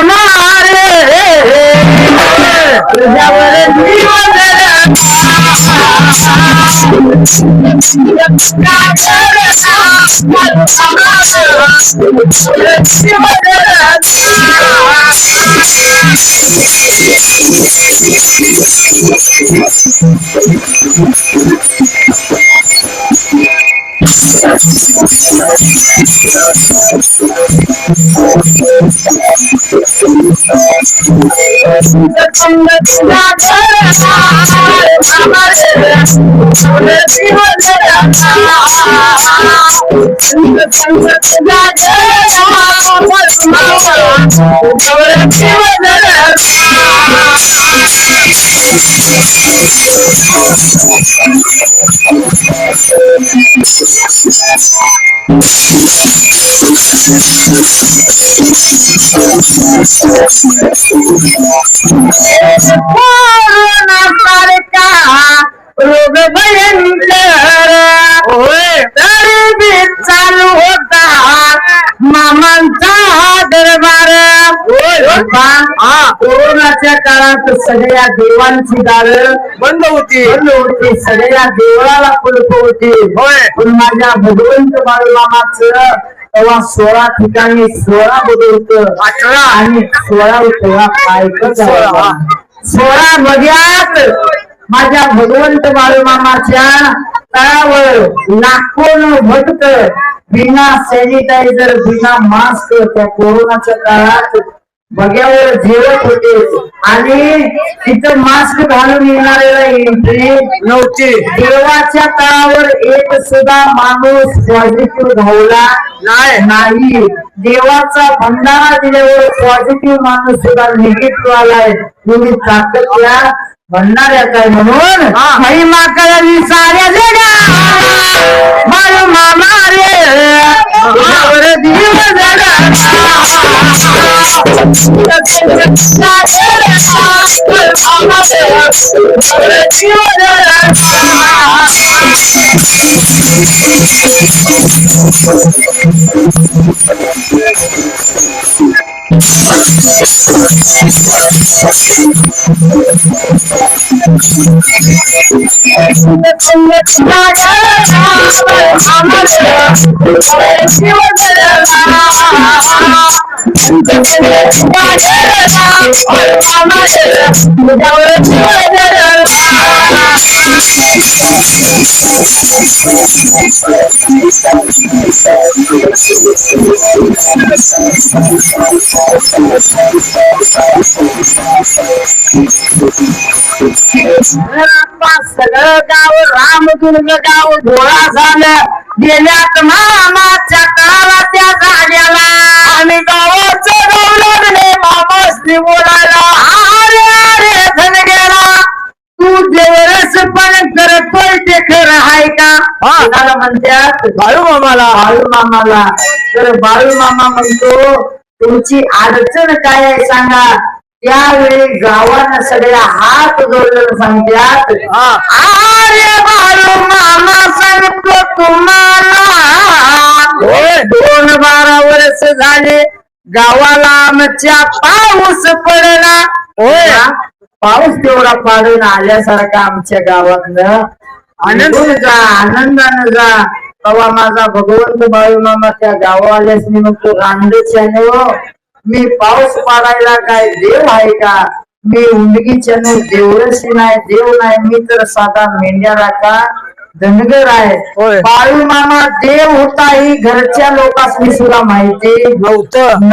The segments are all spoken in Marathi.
मारे तुझ्यावर रोग भयंकर तरी चालू होता मामांचा दरबार. कोरोनाच्या काळात सगळ्या देवांची दारं बंद होती. सगळ्या देवळाला कुलप होती. पण माझ्या भगवंत बाळूमामाचं तेव्हा 16 ठिकाणी 16 बदलत 18 आणि 16 पायकच 16 बघ्यात माझ्या भगवंत बाळूमामाच्या तळावर लाखोन भक्त बिना सॅनिटायझर बिना मास्क त्या कोरोनाच्या काळात बघ्यावर जेवत होते आणि तिथं मास्क घालून येणाऱ्याला एंट्री नव्हती. देवाच्या तळावर एक सुद्धा माणूस पॉझिटिव्ह धावला नाही. देवाचा भंडारा दिल्यावर पॉझिटिव्ह माणूस सुद्धा निगेटिव्ह आलाय. तुम्ही ताकद या भंडाऱ्याचा आहे म्हणून महिमा करावी साऱ्या जगा बाळूमामा रे दिव सगळं गाव रामदुर्ग गाव घोळा झालं. गेल्यात मामाच्या काळाला त्या जाग्याला आणि गावाचं गाव लागले मामासनी बोलायला. अरे अरे धन गेला तू देवरस पण करतोय ते खरं आहे का म्हणतात बाळूमामाला. तर बाळूमामा म्हणतो तुमची अडचण काय आहे सांगा. त्यावेळी गावानं सगळ्या हात जोडून सांगतात अरे बाळूमामा सांगतो तुम्हाला 2-12 वर्ष झाले गावाला आमच्या पाऊस पडला. पाऊस तेवढा पाडून आल्यासारखा आमच्या गावातलं आनंदानं जा. तेव्हा माझा भगवंत बाळूमामा त्या गावावाल्यासनी म्हणतो रांडच्यानो मी पाऊस पाडायला काय देव आहे का. मी उंडगीच्यानं देवरशी नाही देव नाही. मी तर साधा मेंढ्याला का धनगर आहे. बाळूमामा देव होता ही घरच्या लोकांनी सुद्धा माहिती नव्हतं.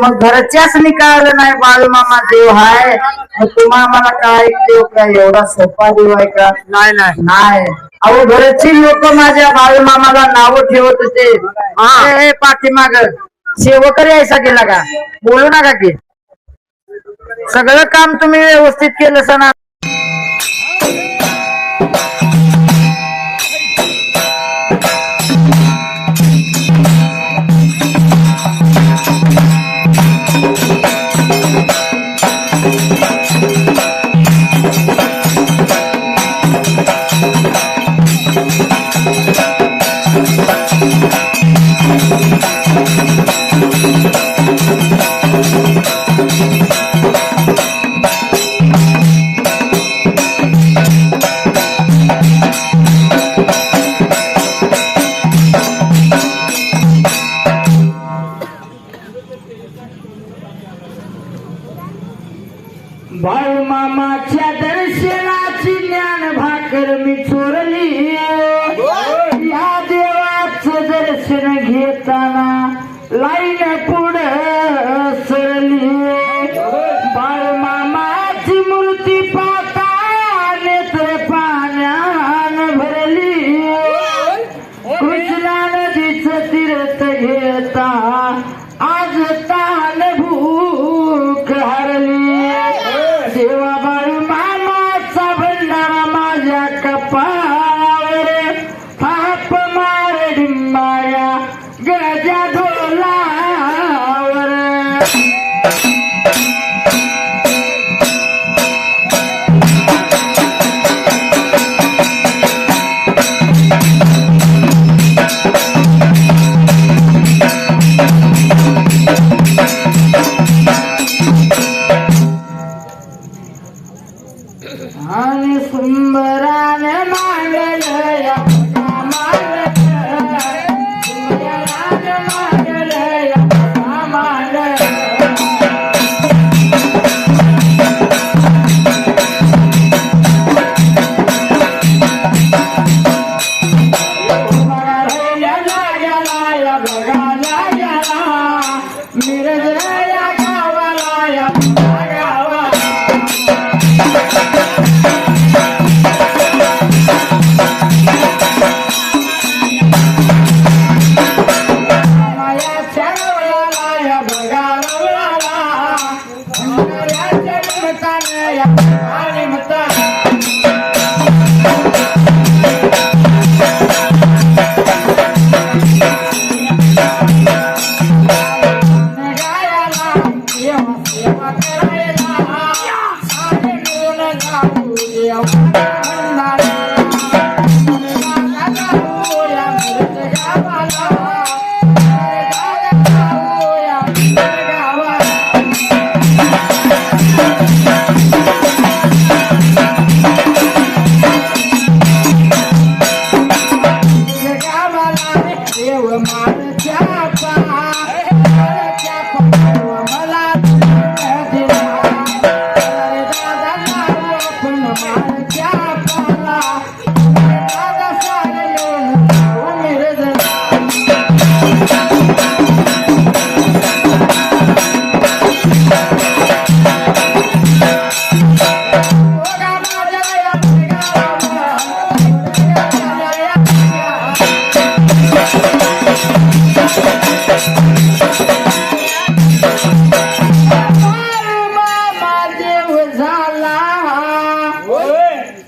मग घरच्याच कळलं नाही बाळूमामा देव आहे. मग तुम्हाला काय देव काय एवढा सोपा देव आहे का. नाही अहो घरची लोक माझ्या बाळूमामाला नाव ठेवत होते. पाठीमाग सेवक यायचा गेला का बोलू नका की सगळं काम तुम्ही व्यवस्थित केलं सना. मामाच्या दर्शनाची ज्ञान भाकर मी चोरली या देवाचं दर्शन घेताना लाईन पुढं सरली बाळ मामाची मूर्ती पाहता नेत्र पाण्यान भरली कृष्णा नदीचं तीर्थ घेता आज तान भूक हरली देवा बाळू मामाचा भंडारा माझ्या कपाळावर थाप मार डिंबाया गजा ढोलावर आणि सुंदराने मांडलया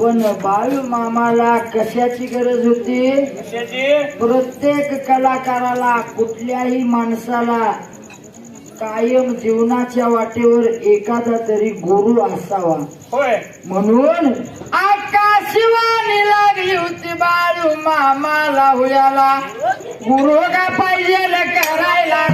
पण बाळू मामाला कशाची गरज होती? प्रत्येक कलाकाराला कुठल्याही माणसाला कायम जीवनाच्या वाटेवर एखादा तरी गुरु असावा. म्हणून आकाशवाणी लागली होती बाळू मामाला हुयाला गुरु का पाहिजे करायला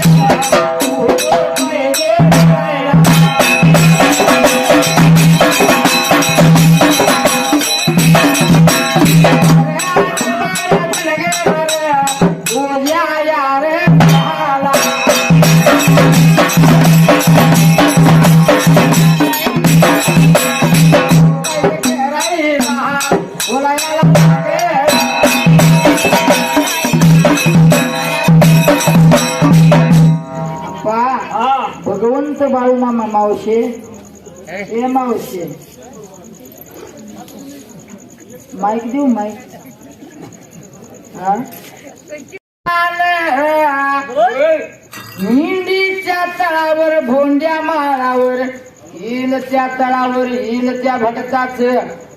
भगवंत बाळू मामा मावशे हे मावशे माईक देऊ माईक. हिंदीच्या तळावर भोंड्या माळावर हिल त्या तळावर हिल त्या भटकाच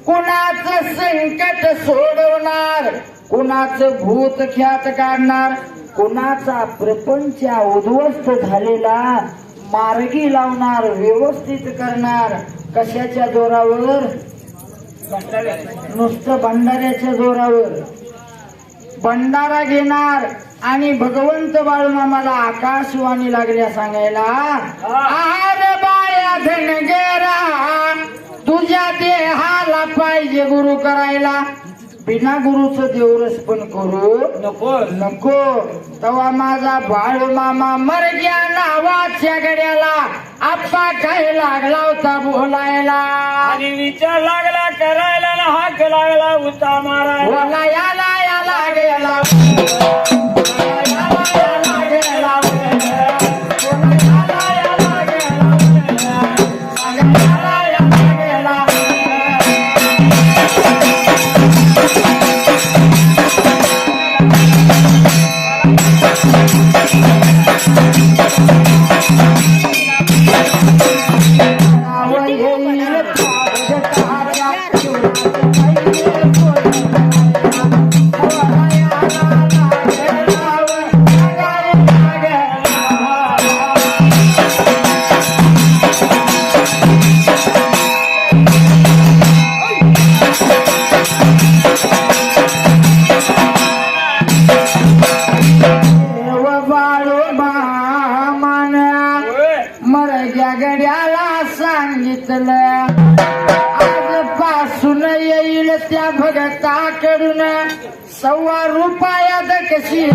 कुणाचं संकट सोडवणार कुणाचं भूत ख्यात काढणार कुणाचा प्रपंच उद्ध्वस्त झालेला मार्गी लावणार व्यवस्थित करणार. कशाच्या जोरावर? नुसतं भंडाऱ्याच्या जोरावर भंडारा घेणार. आणि भगवंत बाळूमामाला आकाशवाणी लागल्या सांगायला आहार बाया धनगरा तुझ्या देहाला पाहिजे गुरु करायला. बिना गुरुचं देवरस पण करू नको नको. तवा माझा बाळू मामा मरग्या नावाच्या गड्याला आप्पा काय लागला होता बोलायला. आणि विचार लागला करायला ना हाक लागला उता मारायला. बोला याला याला गेला मरग्या गड्याला सांगितलं आजपासून येईल त्या भगताकडून 1.25 रुपयात कशी.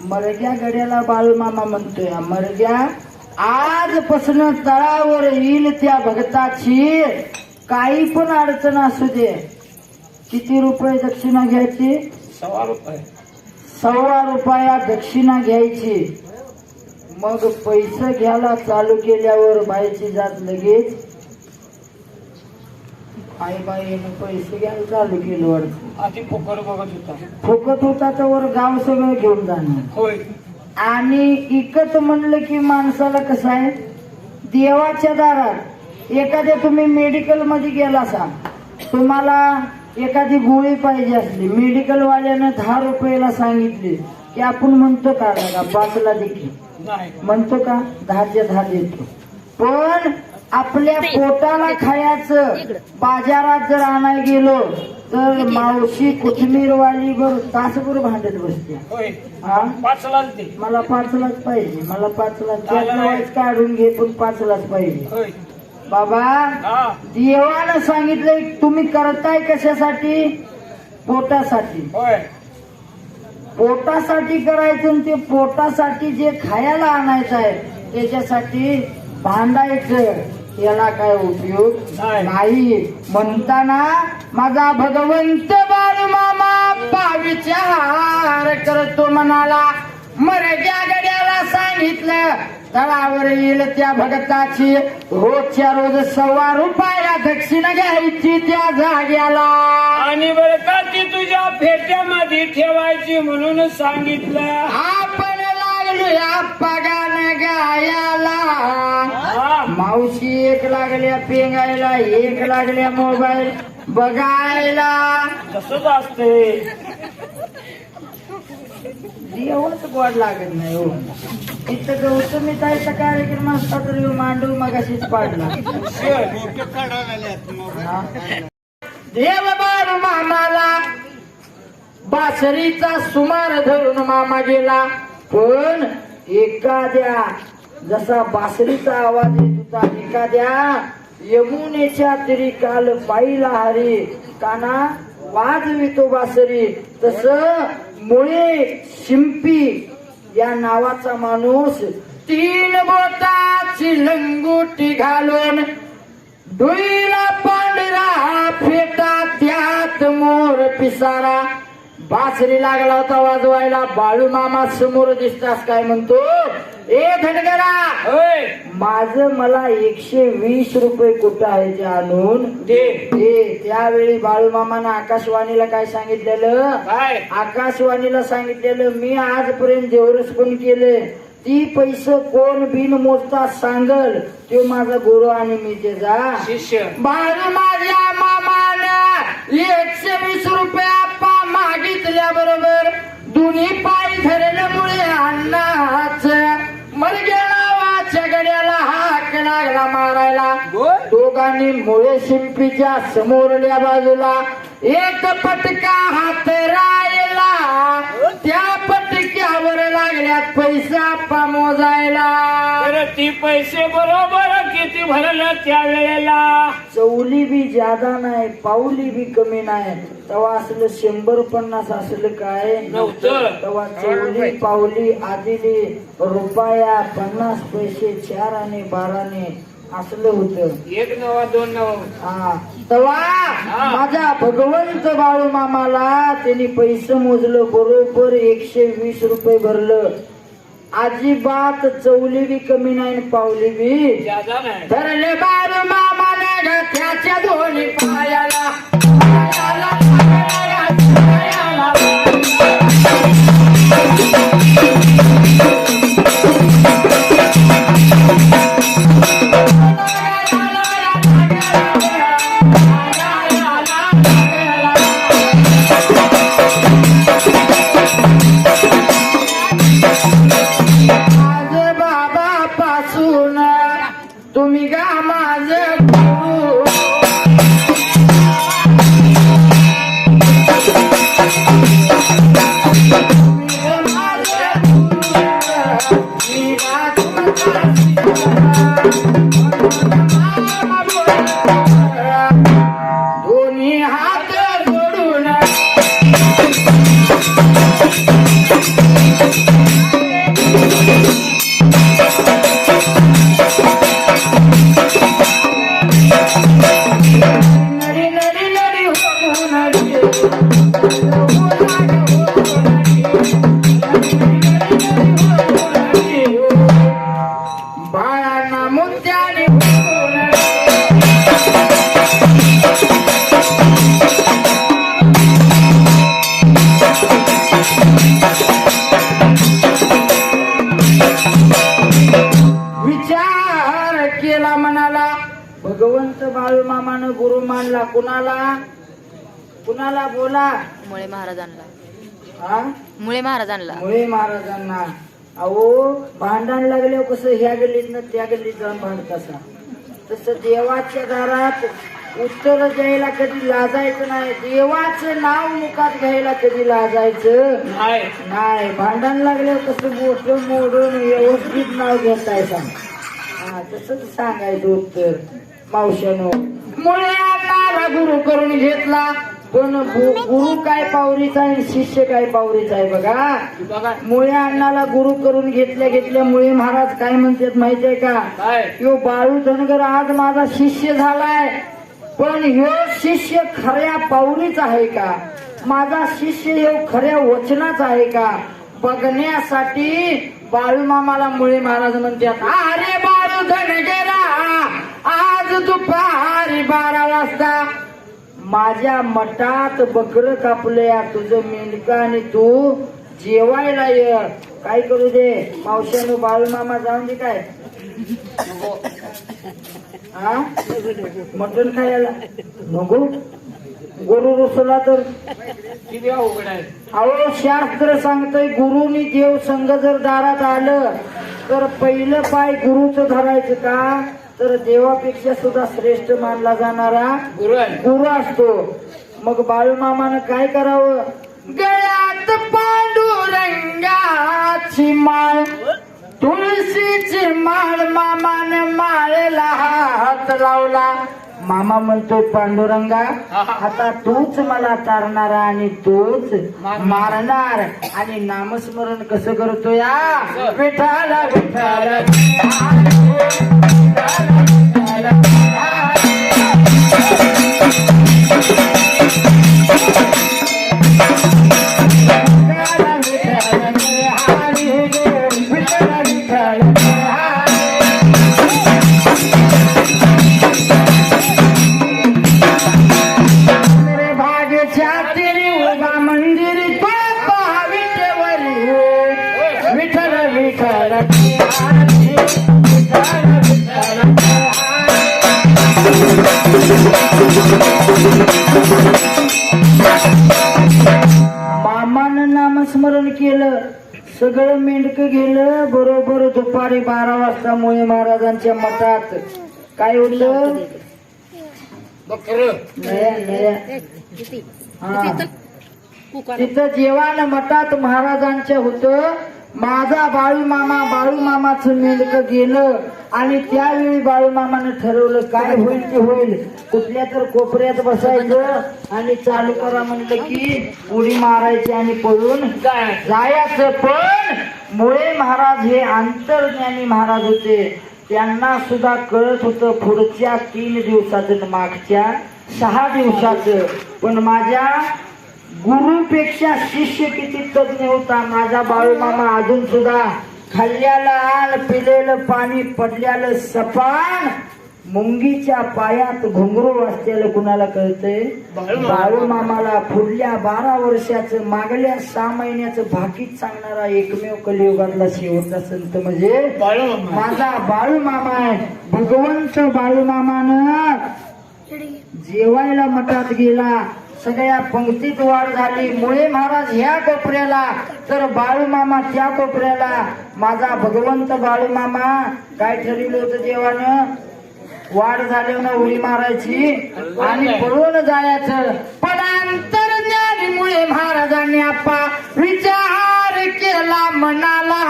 मरग्या गड्याला बाळूमामा म्हणतोय मरग्या आजपासून तळावर येईल त्या भगताची काही पण अडचण असू दे. किती रुपये दक्षिणा घ्यायची? 1.25 रुपये. 1.25 रुपया दक्षिणा घ्यायची. मग पैसे घ्यायला चालू केल्यावर बाईची जात लगेच आई बाईने पैसे घ्यायला चालू केलं वाटतं. आधी फुकर बघत होता. फुकट होता तर वर गाव सगळं घेऊन जाणार. होय. आणि इकत म्हणलं की माणसाला कसं आहे देवाच्या दारात एखाद्या तुम्ही मेडिकल मध्ये गेला असा तुम्हाला एखादी गोळी पाहिजे असली मेडिकल वाल्यानं 10 रुपयाला सांगितली की आपण म्हणतो का लागा 5 ला देखील नाही म्हणतो का 10च्या 10 देतो. पण आपल्या पोटाला खायचं बाजारात जर आणाय गेलो तर मावशी कोथिंबीरवाली बर तासभर भांडत बसते. होय. हा 5 लाच दे. मला 5 लाच पाहिजे मला 5 लाच काढून घे पण 5 लाच पाहिजे. होय. बाबा हा देवानं सांगितलंय तुम्ही करताय कशासाठी? पोटासाठी. होय. पोटासाठी करायचं आणि ते पोटासाठी जे खायला आणायचं आहे त्याच्यासाठी भांडायचं याला काय उपयोग नाही. म्हणताना माझा भगवंत बाळूमामा पाविचार करतो म्हणाला मरग्या गड्याला सांगितलं तळावर येईल त्या भगताची रोजच्या रोज 1.25 रुपया दक्षिणा घ्यायची त्या जाग्याला. आणि बरं का ती तुझ्या फेट्यामध्ये ठेवायची म्हणून सांगितलं. आपण लागलो पगान गायाला मावशी एक लागल्या पेंगायला एक लागल्या मोबाईल बघायला. तसंच असते. देवच गोड लागत नाही हो. इथं गौतमी ताईचा कार्यक्रम असता तर मांडू मगाशीच पाडला. देव बाळू मामाला बासरीचा सुमार धरून मामा गेला. पण एखाद्या जसा बासरीचा आवाज येत होता एखाद्या यमुनेच्या तरी काल पाहिला हरी काना वाजवितो बासरी तस मुळे शिंपी या नावाचा माणूस 3 बोटाची लंगोटी घालून डोईला पांढरा फेटा त्यात मोर पिसारा बासरी लागला होता वाजवायला. बाळू मामा समोर दिसतास काय म्हणतो ए धनगरा माझं मला 120 रुपये कुठं आहे ते आणून दे. त्यावेळी बाळू मामानं आकाशवाणीला काय सांगितलेलं? आकाशवाणीला सांगितलेलं मी आजपर्यंत जेवढंच पण केले ती पैसे कोण बिन मोजता सांगल तो माझा गुरु आणि मी त्याचा शिष्य. बाळू माझ्या मामानं 120 रुपये आप्पा मागितल्या बरोबर दोन्ही पाय धरल्यामुळे अण्णाच मर गेला वाच्या गड्याला हाक लागला मारायला. दोघांनी मुळे शिंपीच्या समोरल्या बाजूला एक पटका हात राहिला. त्या पटक्यावर लागल्यात पैसा मोजायला. तर ती पैसे बरोबर किती भरलं त्या वेळेला? चवली बी ज्यादा नाही पावली बी कमी नाही. तेव्हा असलं 100-50 असलं काय नव्हतं. तेव्हा चवली पावली आदिली रुपया 50 पैसे 4 आणि 12 असलं होतं. 1 नवा 2 नवा. हा तेव्हा माझा भगवंत बाळू मामाला त्यांनी पैसे मोजलं बरोबर 120 रुपये भरलं. अजिबात चवली बी कमी नाही पावली बी ज्यादा नाही. धरले बाळू मामाने त्याच्या दोन्ही पायाला तुम्ही गा माझं गुरु. दोन्ही हात जोडून नडी नडी नडी हो नडी बाळांना मुद्द्याने विचार केला मनाला. भगवंत बाळू मामानं गुरु मानला कुणाला कुणाला बोला मुळे महाराजांना. हा मुळे महाराजांना. मुळे महाराजांना. अहो भांडण लागल्यावर कसं ह्या गल्लीतनं त्या गल्लीत जाऊन भांडत असा तसं देवाच्या दारात उत्तर द्यायला कधी लाजायचं नाही. देवाचं नाव मुखात घ्यायला कधी लाजायचं नाही. नाही. भांडण लागल्यावर कसं मोठं मोडून व्यवस्थित नाव घेताय सांग. हा तसंच सांगायचं उत्तर. मावशानो मुळे आता गुरु करून घेतला पण गुरु काय पावरीचा आहे शिष्य काय पावरीचा आहे बघा. बघा मुळे अण्णाला गुरु करून घेतल्या मुळे महाराज काय म्हणतात माहितीये का? काय? ह्यो बाळू धनगर आज माझा शिष्य झालाय पण ह्यो शिष्य खऱ्या पावरीचा आहे का? माझा शिष्य ह्यो खऱ्या वचनाचा आहे का? बघण्यासाठी बाळू मामाला मुळे महाराज म्हणतात अरे बाळू धनगरा आज दुपारी 12 वाजता माझ्या मठात बकर कापलंय तुझं मेंढका आणि तू जेवायला ये. काय करू दे मावशानो बाळू मामा जाऊन दे काय हा मटण खायला नको. गुरु रुसला तर किती अवघड आहे. अहो शास्त्र सांगतंय गुरुनी देव संघ जर दारात आलं तर पहिलं पाय गुरुचं धरायचं का तर देवापेक्षा सुद्धा श्रेष्ठ मानला जाणारा गुरु आहे. गुरु असतो. मग बाळूमामानं काय करावं? गळ्यात पांडुरंगाची माळ तुळशीची माळ मामानं माळेला हात लावला. मामा म्हणतो पांडुरंगा आता तूच मला तारणारा आणि तूच मारणार. आणि नामस्मरण कसं करतो या विठ्ठल विठ्ठल मंदिर तो विठ्ठल विठ्ठल सगळं मेंढकं गेलं. बरोबर दुपारी 12 वाजता मुळे महाराजांच्या मठात काय होतं? हा. तिथं जेवण मठात महाराजांच्या होतं. माझा बाळू मामाचं मेंढकं गेलं आणि त्यावेळी बाळू मामानं ठरवलं काय होईल ते होईल. कुठल्या तर कोपऱ्यात बसायचं आणि चालू करा म्हणलं की उडी मारायची आणि पळून जायचं. पण मुळे महाराज हे अंतर्ज्ञानी महाराज होते. त्यांना सुद्धा कळत होतं पुढच्या 3 दिवसाचं मागच्या 6 दिवसाचं. पण माझ्या गुरुपेक्षा शिष्य किती तज्ञ होता माझा बाळू मामा. अजून सुद्धा खाल्ल्याला आल, पिलेलं पाणी, पडल्यालं सपान, मुंगीच्या पायात घुंगरू वाजत्याला कुणाला कळतंय? बाळू मामाला. पुढल्या 12 वर्षाचं मागल्या 6 महिन्याचं भाकीत सांगणारा एकमेव कलियुगातला शेवटचा संत म्हणजे माझा बाळू मामा आहे. भगवंत बाळू मामानं जेवायला मठात गेला. सगळ्या पंक्तीत वाढ झाली. मुळे महाराज ह्या कोपऱ्याला तर बाळू मामा त्या कोपऱ्याला. माझा भगवंत बाळू मामा काय ठरवलं होतं जेवानं? वाढ झाल्यानं उडी मारायची आणि पळून जायचं. पण अंतर्ज्ञानीमुळे महाराजांनी आपा विचार केला मनाला.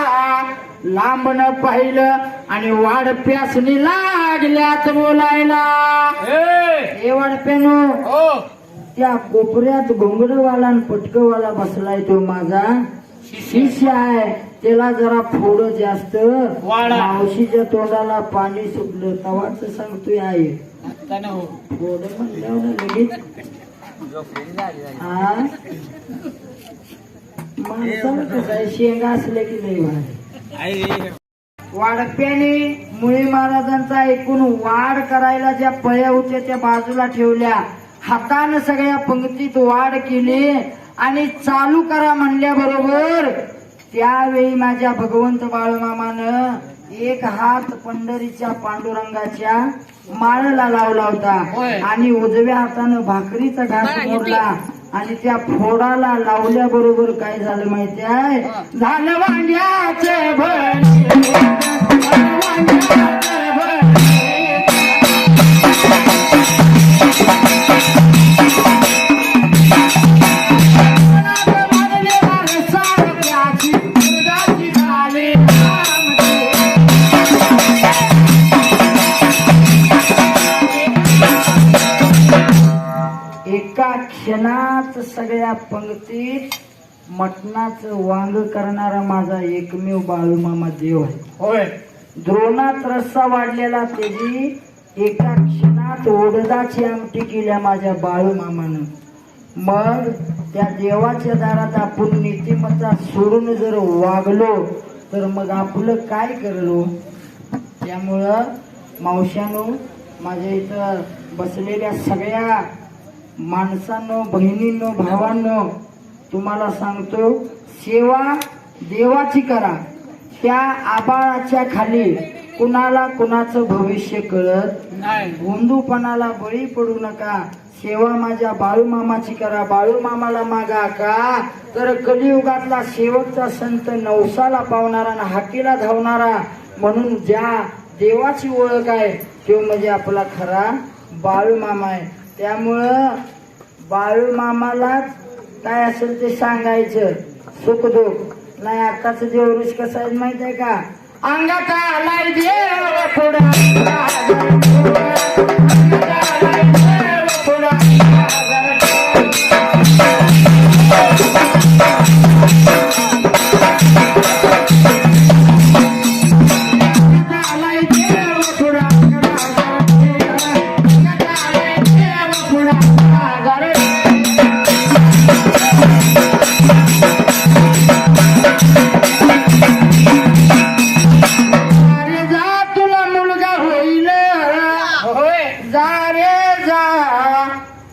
लांबन पाहिलं आणि वाढ प्यासनी लागल्यात बोलायला. हे वाढप्यानो त्या कोपऱ्यात घोंगडवाला आणि पटकवाला बसलाय तो माझा शिष्य आहे. त्याला जरा थोडं जास्त मावशीच्या तोंडाला पाणी सुटलं तवाच सांगतोय आहे. थोडं म्हणल्यावर लगेच हा माणसाला कसं आहे शेंगा असले की नाही भारी. वाढप्याने मुळे महाराजांचा ऐकून वाढ करायला ज्या पळ्या होत्या त्या बाजूला ठेवल्या. हातानं सगळ्या पंक्तीत वाढ केली आणि चालू करा म्हणल्याबरोबर त्यावेळी माझ्या भगवंत बाळूमामानं एक हात पंढरीच्या पांडुरंगाच्या माळेला लावला होता आणि उजव्या हातानं भाकरीचा घास मोडला आणि त्या फोडाला लावल्याबरोबर काय झालं माहिती आहे? झालं वांग्याचे भर. एका क्षणात सगळ्या पंक्तीत मटणाचं वांग करणारा माझा एकमेव बाळूमामा देव आहे. होय. द्रोणात रस्सा वाढलेला त्याची एका क्षणात ओडदाची आमटी केल्या माझ्या बाळूमामानं. मग त्या देवाच्या दारात आपण नीतिमत्ता सोडून जर वागलो तर मग आपलं काय करलो? त्यामुळं मावशानो, माझ्या इथं बसलेल्या सगळ्या माणसांनो, बहिणींनो, भावांनो, तुम्हाला सांगतो सेवा देवाची करा. त्या आबाळाच्या खाली कुणाला कुणाचं भविष्य कळत नाही. गोंधूपणाला बळी पडू नका. सेवा माझ्या बाळूमामाची करा. बाळूमामाला मागा का तर कलियुगातला शेवटचा संत, नवसाला पावणारा आणि हाकेला धावणारा म्हणून ज्या देवाची ओळख आहे तो म्हणजे आपला खरा बाळूमामा आहे. त्यामुळं बाळूमामालाच काय असेल ते सांगायचं, सुख दुःख नाही. आताच देवरुष कसं आहे माहित आहे का? अंगात आलाय देव थोडा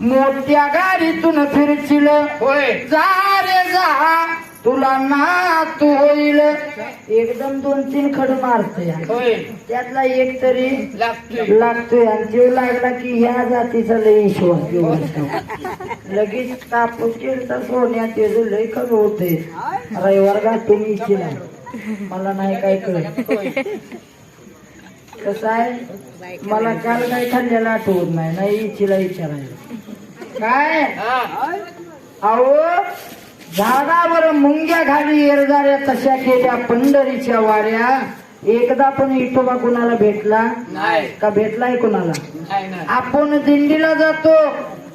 मोठ्या गाडीतून फिरशील. होय. जा रे जा तुला नात होईल एकदम 2-3 खड मारतोय होय त्यातला एक तरी लागतोय लागतोय आणि जीव लागला की ह्या जातीचा लय विश्वास लगेच कापूस केलं सोन्यात त्याचं लय कमी होते रविवार गाठून इच्छी नाही मला नाही काय कळत कसं आहे मला काल काय खाल्ल्याला आठवत नाही इच्छीला विचारायला काय अहो झाडावर मुंग्या खाली येरजाऱ्या तशा केल्या पंढरीच्या वाऱ्या एकदा पण विठोबा कुणाला भेटला नाही का भेटलाय कुणाला नाही नाही आपण दिंडीला जातो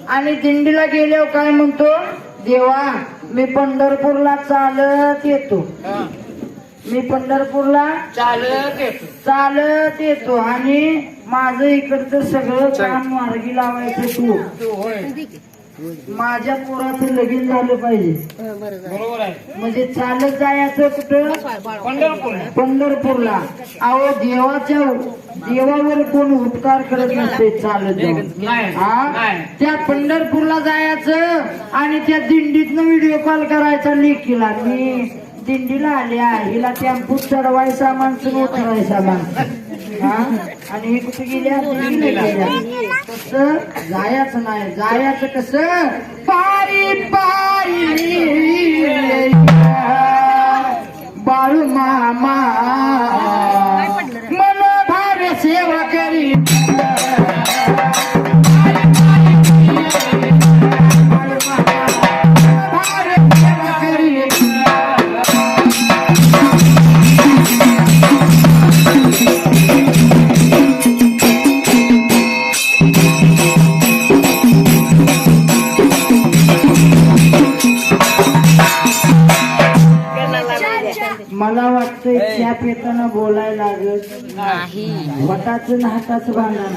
आणि दिंडीला गेल्यावर काय म्हणतो देवा मी पंढरपूरला चालत येतो हा. मी पंढरपूरला चालत येतो चालत येतो आणि माझं इकडचं सगळं काम मार्गी लावायचं तू होय माझ्या पोराचं लगीन झालं पाहिजे बरोबर आहे म्हणजे चालत जायचं कुठं पंढरपूर पंढरपूरला अहो देवावर कोण उपकार करत नसते चालत जाऊन. नाही हा नाही त्या पंढरपूरला जायचं आणि त्या दिंडीतनं व्हिडिओ कॉल करायचा लेकीला मी दिंडीला आल्या हिला टेम्पूत चढवाय सामान सुरू उतराय सामान हा आणि हे कुठे गेल्या दिंडीला गेल्या कसं जायचं नाही जायचं कसं पायी पायी बाळू मामा मन भार सेवा करी मला वाटतंय त्या पेताना बोलायला लागत नाही वटाचं हाताचं भांडण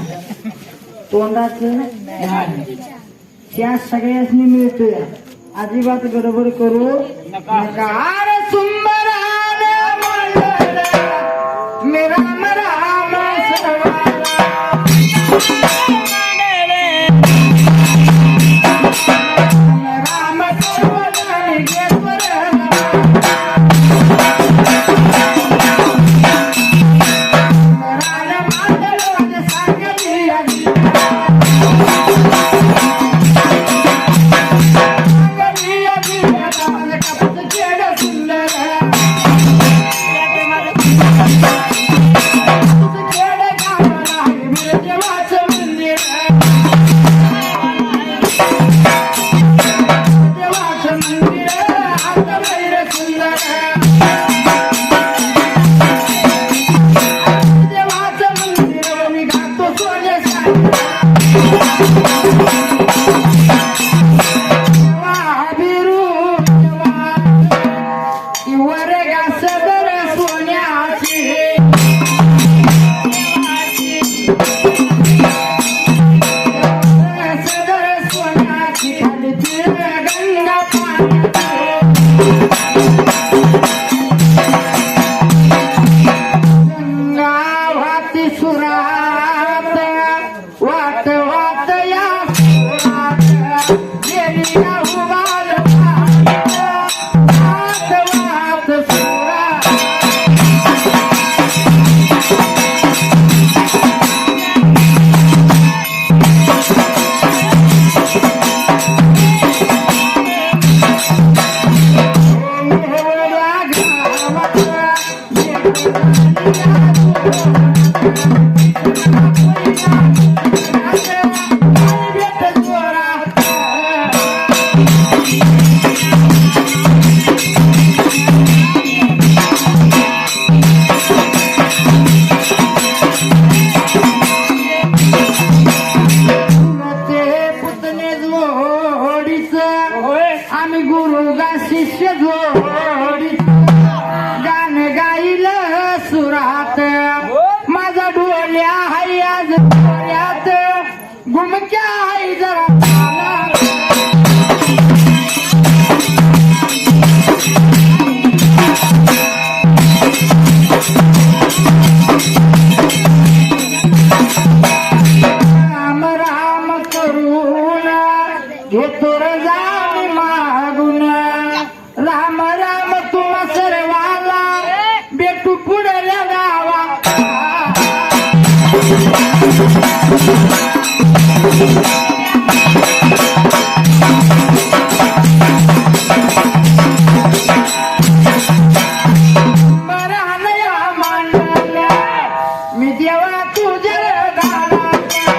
तोंडाचं नाही. त्या सगळ्यांनी मिळतोय अजिबात गडबड करू नका अरे सुंदराने म्हणलं, मी राम राम सर्वाला. राम सर्वाला घेतलं. आम्ही गुरु गा शिष्य जोडी गाण गाईल सुरात माझा डोल्या हाय आज डोळ्यात गुमक्या हाय जरा राम राम करून घेतो रे जामी मागून राम राम बरहनया मांडल्या मी देवा तुझ्या दाराच्या.